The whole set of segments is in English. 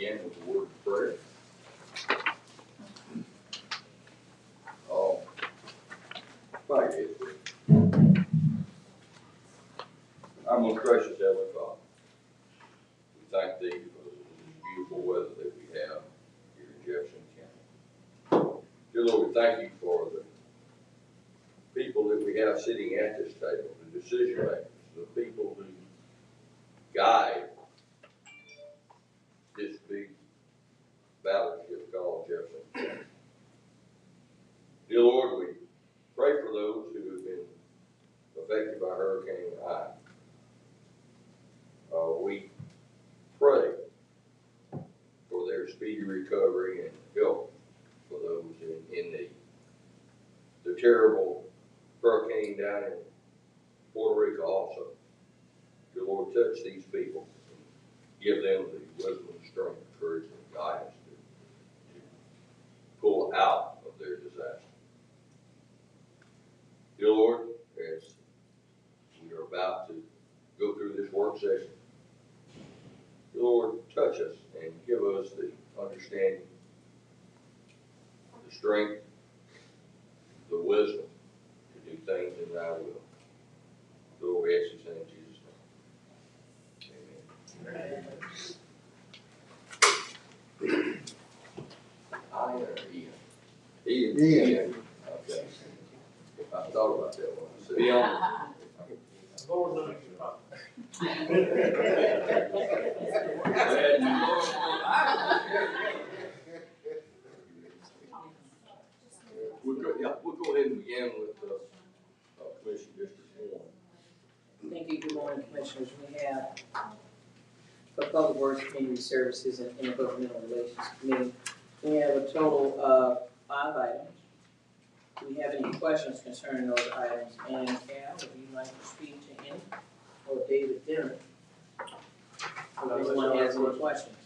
begin with a word of prayer. Oh, thank you. Our most gracious Heavenly Father, we thank Thee for this beautiful weather that we have here in Jefferson County. Dear Lord, we thank You for the people that we have sitting at this table, the decision makers, the people who guide this big battleship called Jefferson County. Dear Lord, we pray for those who have been affected by Hurricane Ida. We pray for their speedy recovery and help for those in need. The terrible hurricane down in Puerto Rico also. Dear Lord, touch these people and give them the wisdom, strength, courage, and guidance to pull out of their disaster. Dear Lord, as we are about to go through this work session, dear Lord, touch us and give us the understanding, the strength, the wisdom to do things in Thy will. Lord, we ask You in Jesus' name. Amen. I or Ian? Ian. Okay. I thought about that one. I said, Lord knows your problem. We'll go ahead and begin with Commission District 1. Thank you. Good morning, Commissioners. We have for Public Works, Community Services, and Intergovernmental Relations Committee. We have a total of 5 items. Do we have any questions concerning those items? And Cal, if you'd like to speak to any, or David Dillon, if anyone has any questions.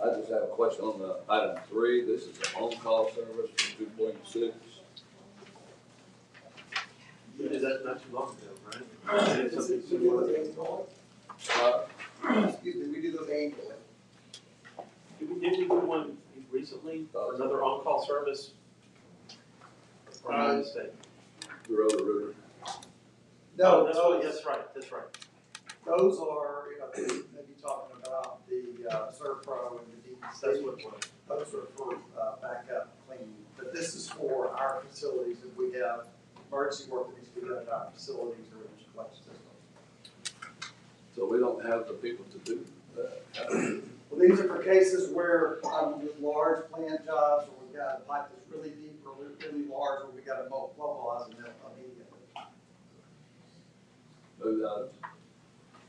I just have a question on the item 3. This is the on-call service for 2.6. Is that not too long ago, right? Excuse me, we do those annually. Didn't we do one recently, another on-call service? Or am I mistaken? The road. No, that's right. Those are, maybe talking about the Serpro and the DEC. That's what it was. Those are for backup cleaning. But this is for our facilities, if we have emergency work that needs to be done at our facilities or in the collection system. So we don't have the people to do that. Well, these are for cases where with large plant jobs, or we've got a pipe that's really deep or really large, where we got to mobilize them immediately. Those items.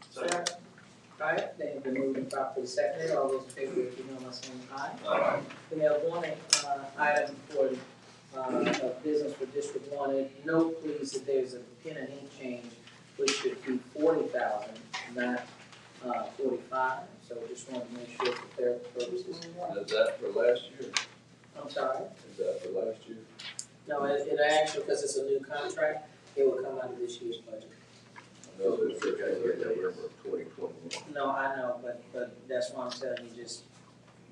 Second. All right, they have been moved and properly seconded. All those in favor, if you know by saying aye. Aye. We have one item for business for District 1. Note please that there's a pen and ink change, which should be 40,000, not 45. So just wanted to make sure for clerical purposes. Is that for last year? I'm sorry. Is that for last year? No, it actually, because it's a new contract, it will come out of this year's budget. No, it's okay. November 2021. No, I know, but that's why I'm telling you,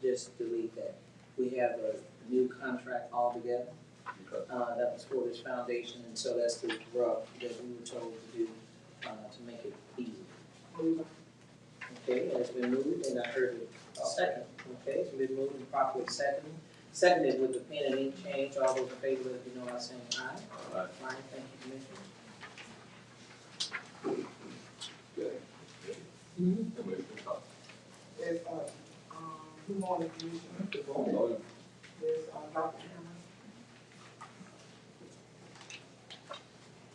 just delete that. We have a new contract altogether. Okay. That was for this foundation, and so that's the rub that we were told to do to make it easy. Okay, it's been moved, and I heard it second. Okay, it's been moved and properly seconded with the pen and ink change. All those in favor, let me know by saying aye. Aye. Aye, thank you, Commissioner. Okay. Mm-hmm. Yes, good morning, Commissioner. Good morning. Oh, Yes, Dr. Hammond.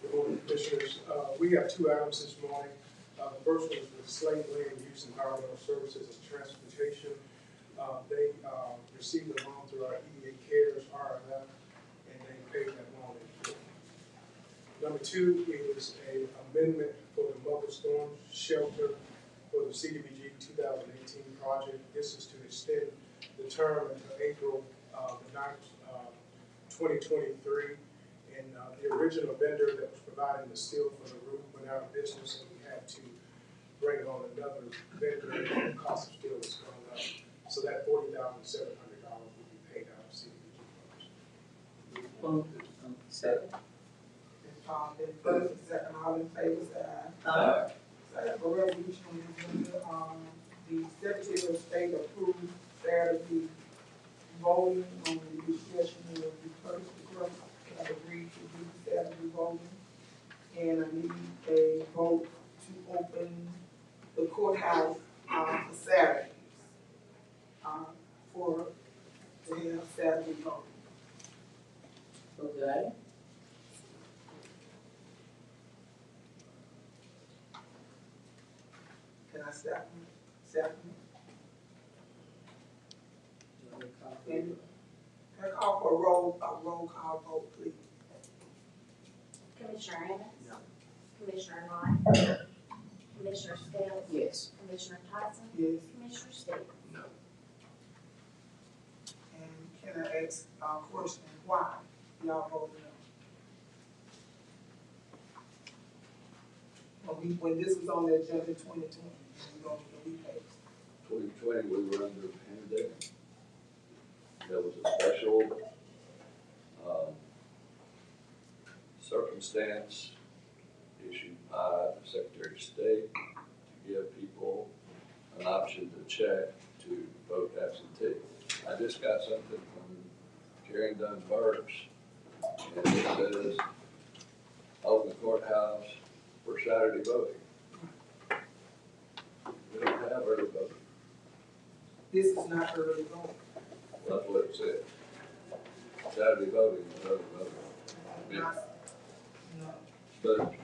Good morning, Commissioners. We have 2 items this morning. The first one is the slate land use environmental services and transportation. They received a loan through our EDA CARES RMF, and they paid that loan in full. Number 2 is an amendment for the mobile storm shelter for the CDBG 2018 project. This is to extend the term until April the 9th, 2023. And the original vendor that was providing the steel for the roof went out of business, and we had to bring on another vendor, and the cost of steel was going up. So that Moved. Second. Then first and second, all in favor, say aye. Aye. So I have a resolution on this one, the Secretary of State approved Saturday voting on the discussion of the first clerk have agreed to do Saturday voting. And I need a vote to open the courthouse, for Saturdays, for, to have Saturday voting. Move the item. Can I second? Second? Do you want me to call for And it? can I call for a roll call vote, please? Commissioner Evans? No. Commissioner Knight? Commissioner Scales? Yes. Commissioner Tyson? Yes. Commissioner Stevens? No. And can I ask a question, why y'all voted no? When this was on the agenda 2020, we going to be paid. 2020, we were under a pandemic. There was a special, circumstance issued by the Secretary of State to give people an option to check to vote absentee. I just got something from Karen Dunn Burks, and it says, open courthouse for Saturday voting. We don't have early voting. This is not early voting. That's what it said. Saturday voting is early voting. Not- No, But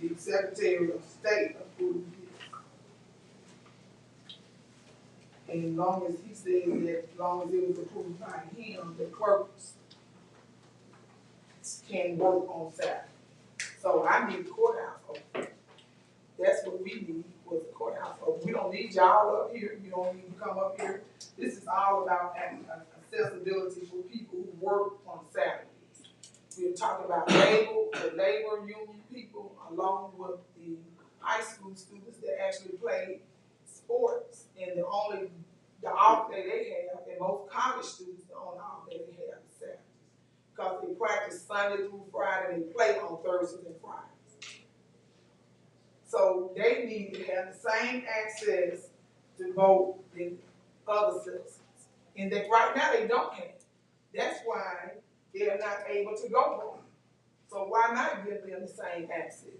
the Secretary of State approved it. And as long as he said that, as long as it was approved by him, the clerks can work on Saturday. So I need the courthouse open. That's what we need, was the courthouse open. We don't need y'all up here, you don't need to come up here. This is all about accessibility for people who work on Saturdays. We're talking about the labor union people, along with the high school students that actually play sports. And the off day they have, and most college students, the only off day they have is Saturdays. Because they practice Sunday through Friday, and they play on Thursdays and Fridays. So they need to have the same access to vote than other citizens. And that right now they don't have. That's why they're not able to go vote. So why not give them the same access?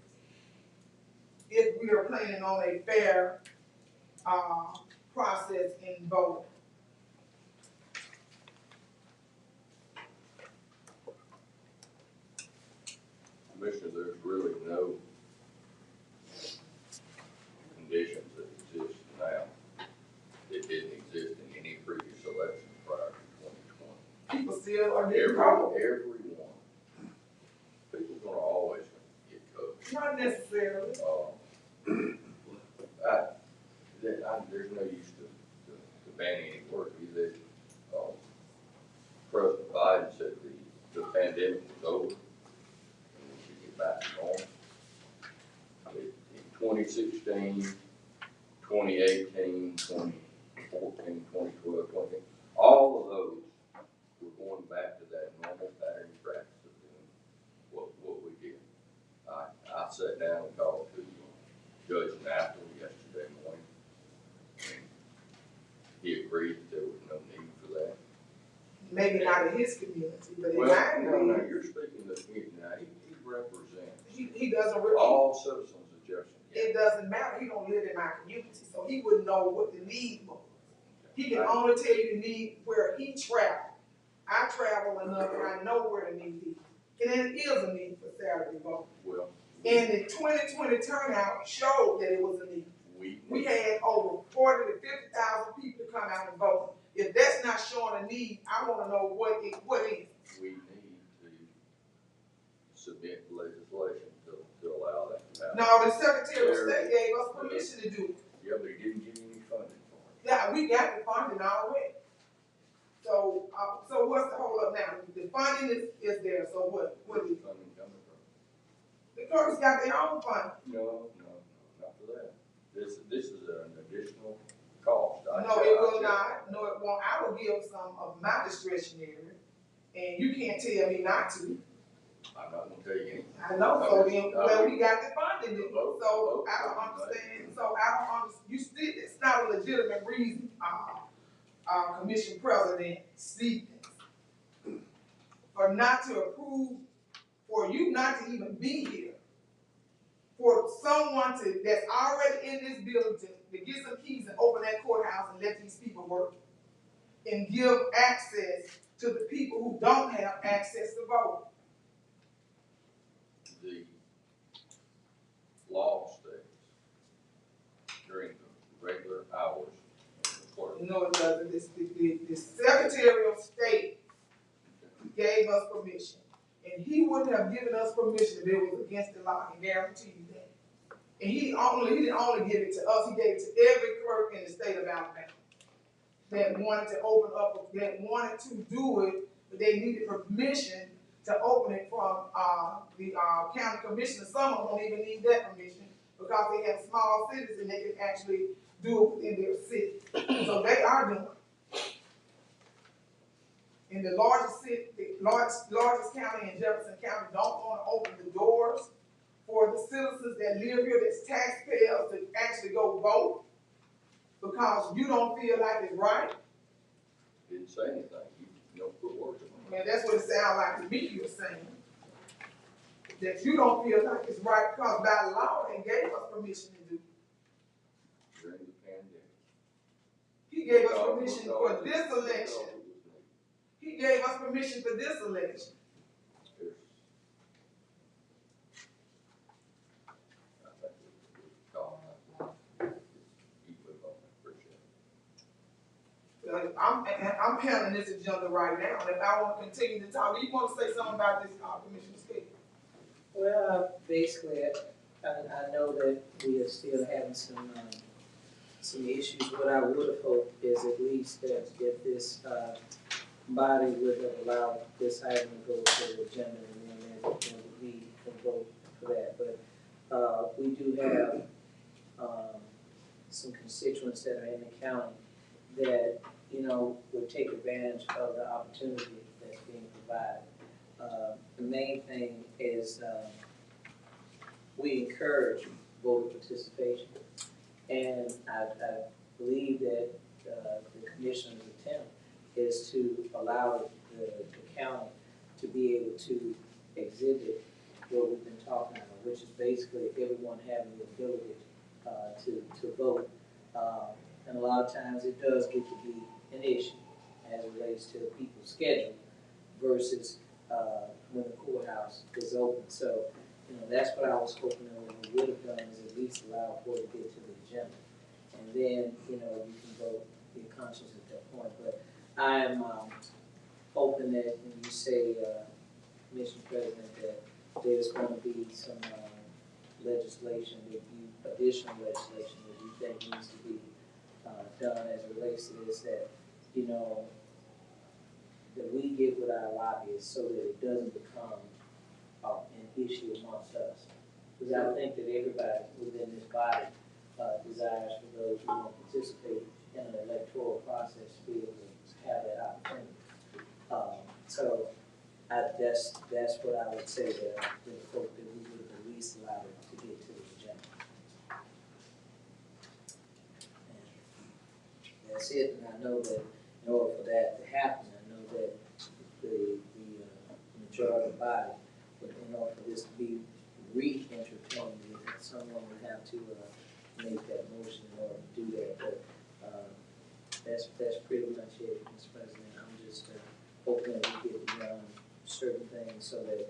If we are planning on a fair, process in voting. Commissioner, there's really no conditions that exist now that didn't exist in any previous election prior to 2020. People still are getting voted. Everyone. People gonna always get covered. Not necessarily. There's no use to banning any work. Either, President Biden said the pandemic was over and we should get back to normal. In 2016, 2018, 2014, 2012, all of those were going back to that normal pattern and practice of doing what we did. I sat down and talked to Judge Nathal yesterday morning. He agreed that there was no need for that. Maybe not in his community, but in Well, my no, community, you're speaking to him now. He represents he doesn't really, all citizens of Jefferson County. it doesn't matter, he don't live in my community, so he wouldn't know what the need was. He can only tell you the need where he traveled. I travel enough and I know where the need is. And it is a need for Saturday voting. Well, And the 2020 turnout showed that it was a need. We we had over 40 to 50,000 people come out and vote. If that's not showing a need, I wanna know what is. need to submit legislation to allow that to happen. No, the Secretary of State gave us permission to do it. Yeah, but he didn't give you any funding for it. Yeah, we got the funding already. So, so what's the hold up now? The funding is there, so what? What Where's is the funding coming from? the clerks got their own funding. No, not for that. This is an additional cost. No, it will not. No, it won't. I will give some of my discretionary And you can't tell me not to. I'm not gonna tell you anything. I know, so then, well, we got the funding, then, so I don't understand, you still, it's not a legitimate reason, Commission President Stevens, for not to approve, for you not to even be here, for someone that's already in this building to get some keys and open that courthouse and let these people work, and give access to the people who don't have access to vote. The law states during the regular hours of the court. No, it doesn't. The Secretary of State gave us permission. And he wouldn't have given us permission if it was against the law, I can guarantee you that. And he didn't only give it to us, he gave it to every clerk in the state of Alabama that wanted to open up, that wanted to do it, but they needed permission to open it from the county commissioner. Some of them don't even need that permission because they have small cities and they can actually do it within their city. So they are doing it. In the largest city, the largest county in Jefferson County don't want to open the doors for the citizens that live here, that's taxpayers, to actually go vote because you don't feel like it's right. Didn't say anything, you don't put words in my mouth. Man, that's what it sounds like to me you're saying. That you don't feel like it's right because by law they gave us permission to do. During the pandemic. He gave us permission for this election. He gave us permission for this election. I'm handling this agenda right now, and if I want to continue to talk, do you want to say something about this, Commissioner Skate? Well, basically, I know that we are still having some issues. What I would have hoped is at least that if this body would have allowed this item to go to the agenda, and then we can vote for that. But we do have some constituents that are in the county that, you know, would take advantage of the opportunity that's being provided. The main thing is we encourage voter participation, and I believe that the commissioner's attempt is to allow the county to be able to exhibit what we've been talking about, which is basically everyone having the ability to vote. And a lot of times it does get to be an issue as it relates to people's schedule versus when the courthouse is open. So, you know, that's what I was hoping that we would have done, is at least allow for it to get to the agenda. And then, you know, you can vote your conscience at that point. But I am hoping that when you say, Commissioner President, that there's going to be some legislation, additional legislation that you think needs to be done as it relates to this, that, you know, that we get with our lobbyists so that it doesn't become an issue amongst us. Because I think that everybody within this body desires for those who want to participate in an electoral process to be able to have that opportunity. So that's what I would say, that I would hope that we would at least allow it to get to the agenda. And that's it, and I know that in order for that to happen, I know that the majority of the body, but in order for this to be re-entertained, someone would have to make that motion in order to do that. But that's pretty much it, Mr. President. I'm just hoping that we get beyond certain things so that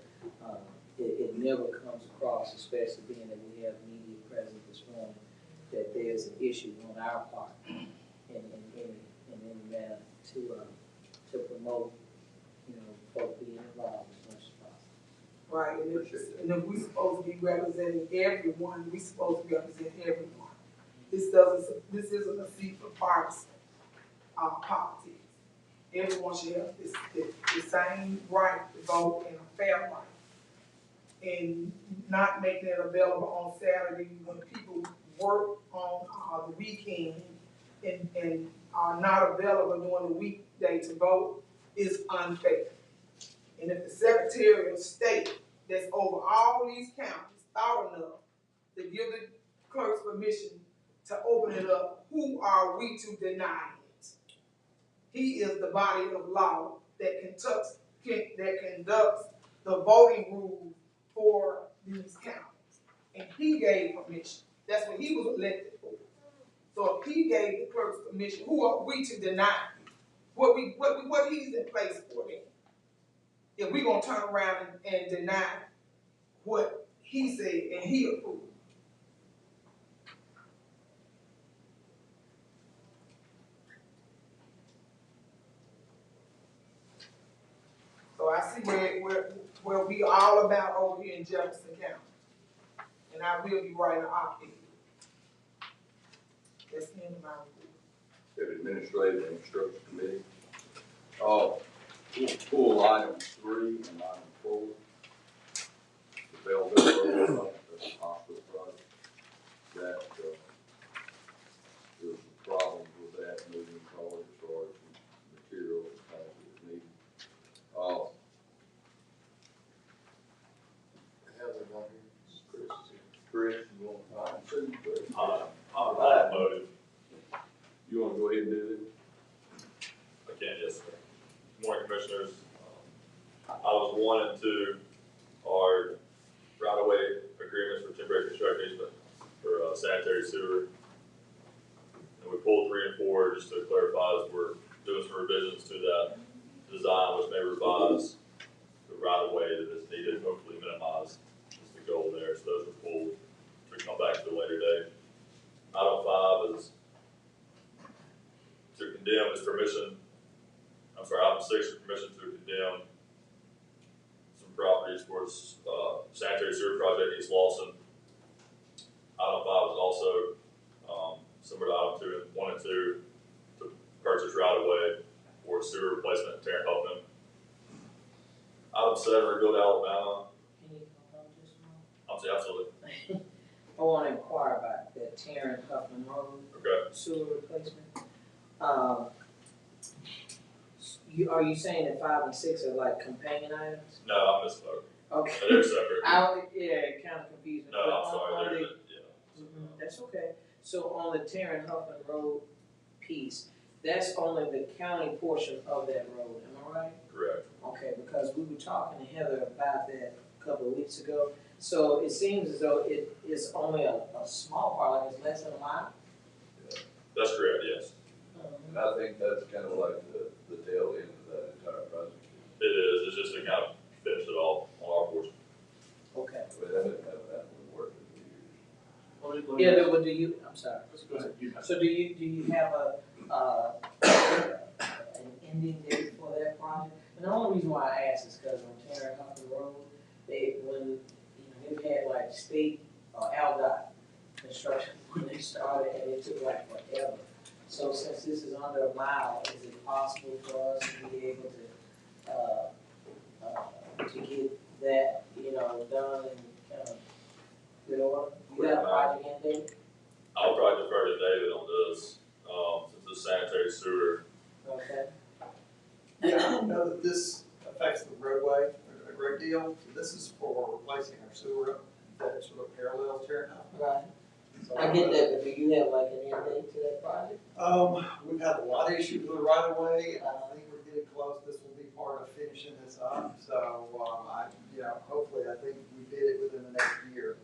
it never comes across, especially being that we have media present this morning, that there's an issue on our part in any manner to promote, you know, folk being involved as much as possible. Right, and if we supposed to be representing everyone, we supposed to represent everyone. This isn't a seat for partisan politics. Everyone should have the same right to vote and a fair right. And not making it available on Saturday when people work on the weekend and are not available during the weekday to vote is unfair. And if the Secretary of State that's over all these counties thought enough to give the clerk's permission to open it up, who are we to deny it? He is the body of law that conducts the voting rules for these counties. And he gave permission. That's what he was elected for. So if he gave the clerk's permission, who are we to deny what he's in place for then? If we gonna turn around and deny what he said and he approved. So I see where we all about over here in Jefferson County. And I will be writing an op-ed. That's the end of my report. The Administrative and Instruction Committee. Pull item 3 and item 4. The Belleville Road, the hospital project. That, there's some problems with that moving forward as far as the material and things that's needed. How's it going here? Chris, you want to Chris? I'm not motive. You want to go ahead and do I can, yes, sir. Good morning, Commissioners. I was 1 and 2 are right-of-way agreements for temporary construction easement for sanitary sewer. And we pulled 3 and 4 just to clarify as we're doing some revisions to that design, which may revise the right-of-way that is needed, hopefully minimize is the goal there. So those are pulled to come back to a later date. Item 5 is to condemn is permission. I'm sorry, item 6 is permission to condemn some properties for sanitary sewer project East Lawson. Item 5 is also similar to item 2, 1 and 2 to purchase right of way for sewer replacement in Tarrant Huffman. Item 7, rebuild Alabama. Can you come on just a moment? I'm saying absolutely. I want to inquire about that Tarrant Huffman Road Okay. sewer replacement. Are you saying that 5 and 6 are like companion items? No, I misspoke. Okay. They're separate. It kind of confused me. No, But I'm sorry. on They're, the- yeah. That's okay. So on the Tarrant Huffman Road piece, that's only the county portion of that road, am I right? Correct. Okay, because we were talking to Heather about that a couple of weeks ago. So it seems as though it is only a small part, like it's less than a mile. That's correct, yes. And I think that's kind of like the tail end of that entire project. It is. It's just to kind of finish it off on our portion. Okay. I mean, that didn't have that one work in years. Yeah, but do you, I'm sorry. Go ahead. So do you have an ending date for that project? And the only reason why I ask is because on Tarrant Huffman Road, they've had like state ALDOT construction when they started, and it took like forever. So since this is under a mile, is it possible for us to be able to get that, done and kind of good order? You got a project end date? I'll probably defer to David on this, since it's sanitary sewer. Okay. Yeah, I don't know that this affects the roadway a great deal. This is for replacing our sewer that sort of parallels Tarrant Huffman. Right. So, I get that, but do you have like an end date to that project? We've had a lot of issues with the right of way, and I think we're getting close. This will be part of finishing this up. So, hopefully, I think we did it within the next year.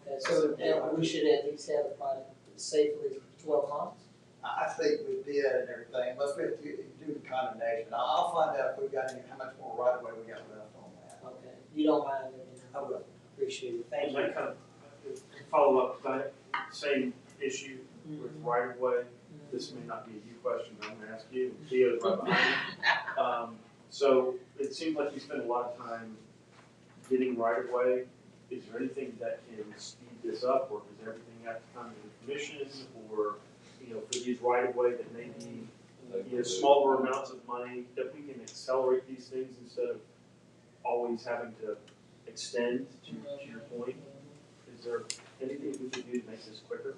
Okay, so then we should at least have the project safely 12 months? I think we did and everything, unless we have to do the condemnation. I'll find out if we've got how much more right of way we got left on that. Okay, you don't mind, I will. appreciate it, thank And you. that kind of follow up, same issue with right of way. This may not be a you question, but I'm gonna ask you. Theo's right behind you. So it seems like you spend a lot of time getting right of way. Is there anything that can speed this up, or does everything have to come to the commission, or, for these right of way that may be, smaller amounts of money, that we can accelerate these things instead of always having to extend, to your point? Is there anything we can do to make this quicker?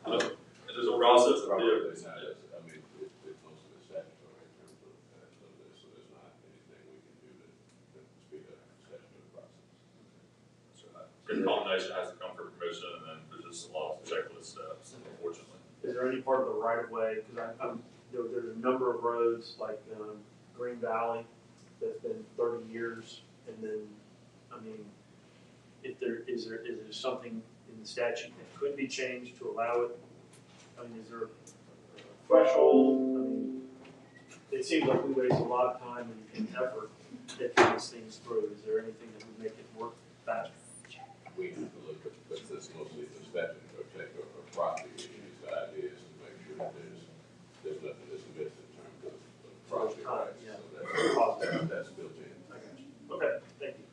There's a process. Probably Yeah. not. I mean, it's mostly statutory in terms of this, so it's not anything part of the right of way, because there's a number of roads like, Green Valley that's been 30 years, and then, I mean, if is there something in the statute that could be changed to allow it? I mean, is there a threshold? I mean, it seems like we waste a lot of time and effort getting these things through. Is there anything that would make it work faster? We have to look at, but this mostly the statute, okay, or property issues, the idea is to make sure that there's nothing that's missed in terms of property rights. Yeah. So that's built in. I got you. Okay, thank you.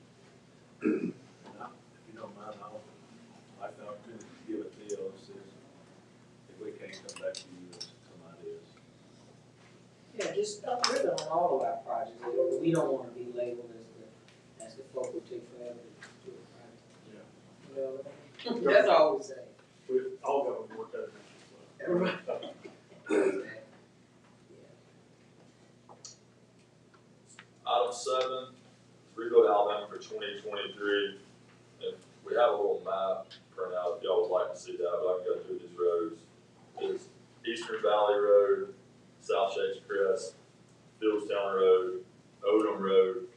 If you don't mind, I'd like the opportunity to give it to you, if we can't come back to you with some ideas. Yeah, just stop with it on all of our projects. We don't wanna be labeled as the folk who take forever to do a project. Yeah. You know what I mean? That's all we say. We've all got to work out eventually. Item 7, rebuild Alabama for 2023. And we have a little map printout if y'all would like to see that, but I can go through these roads. It's Eastern Valley Road, South Shakes Crest, Fieldstown Road, Odom Road,